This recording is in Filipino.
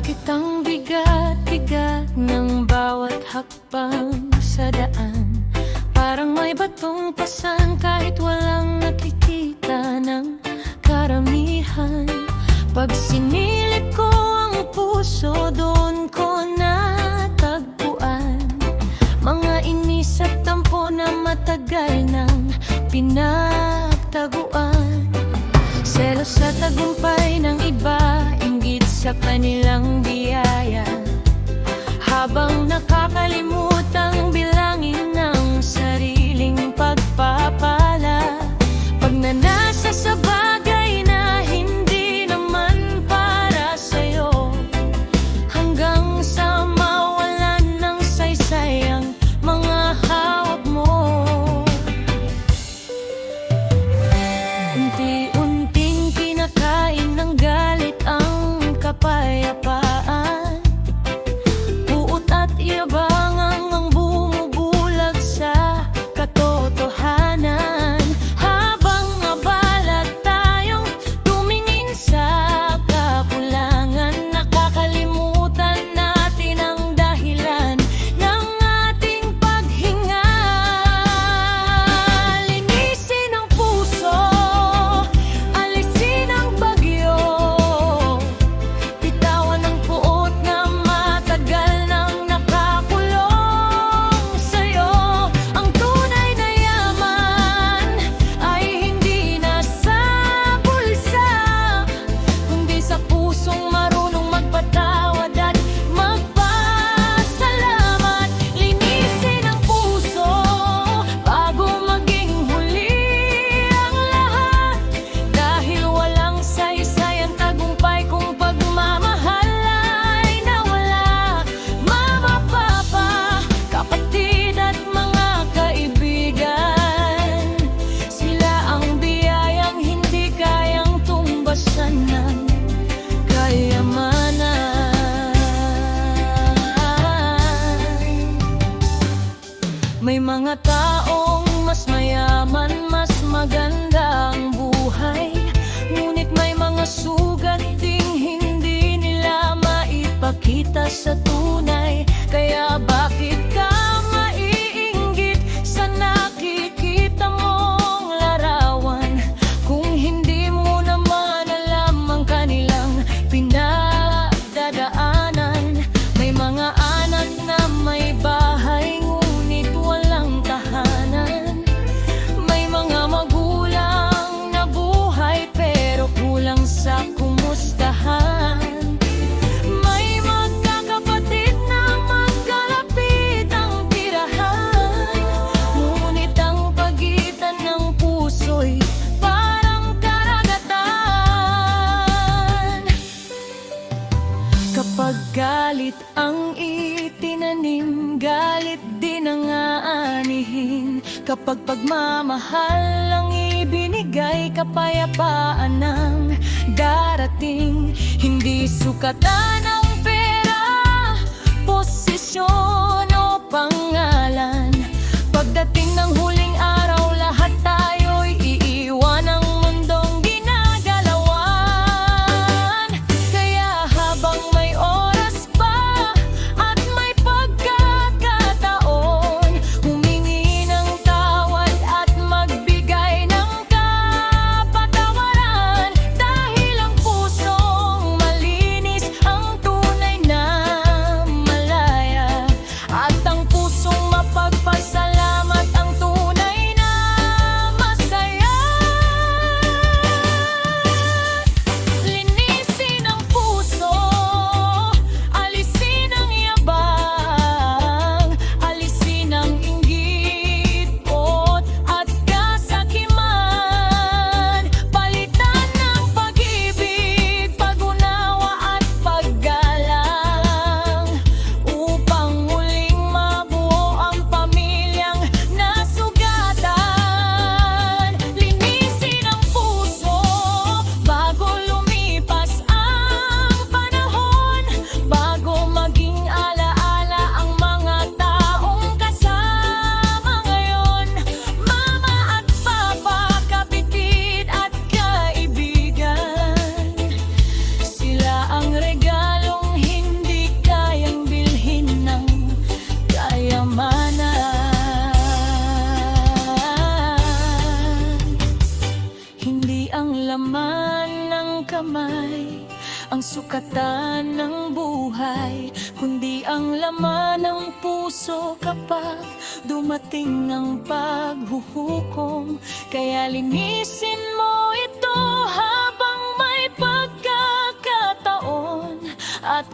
Bakit ang bigat-bigat ng bawat hakbang sa daan? Parang may batong pasan kahit walang nakikita ng karamihan. Pag sinilip ko ang puso, doon ko natagpuan mga inis at tampo na matagal nang pinagtaguan. Selos sa tagumpay ng iba, inggit sa kanilang biyaya, habang nakakalimutang bilangin ng sariling pagpapala. Pagnanasa sa bagay na hindi naman para sa'yo, hanggang sa mawalan ng saysay ang mga hawak mo. Unti-unting kinakain ng galit ang kapayapaan. Puot at yabangang ang bumubulag sa katotohanan. Habang abala tayong tumingin sa kakulangan, nakakalimutan natin ang dahilan ng ating paghinga. Linisin ang puso, alisin ang bagyo, bitawan ang puot na matagal nang nakakulong sa'yo. Ang tunay na yaman ay hindi nasa bulsa, kundi sa pusong marunong magpatawad at magpasalamat. Linisin ang puso bago maging huli ang lahat, dahil walang saysay ang tagumpay kung pagmamahal ay nawala. Mama, papa, kapatid at mga kaibigan, sila ang biyayang hindi kayang tumbasan ng kayamanan. May mga taong mas mayaman, mas maganda ang buhay, ngunit may mga sugat ding hindi nila maipakita sa tunay. Kaya bakit ka maiinggit sa nakikita mong larawan, kung hindi mo naman alam ang kanilang pinagdadaanan? May mga anak na may bahay ngunit walang tahanan. May mga magulang na buhay pero kulang sa kumustahan. May magkakapatid na magkalapit ang tirahan, ngunit ang pagitan ng puso'y parang karagatan. Kapag galit ang itinanim, galit din ang aanihin. Kapag pagmamahal ang ibinigay, kapayapaan ang darating. Hindi sukatan ng pera, posisyon o pangalan. Pagdating ng huling araw, lahat tayo'y iiwan ng mundong ginagalawan. Kaya habang may oras pa at may pagkakataon, humingi ng tawad at magbigay ng kapatawaran, dahil ang pusong malinis ang ang sukatan ng buhay, kundi ang laman ng puso kapag dumating ang paghuhukom. Kaya linisin mo ito habang may pagkakataon at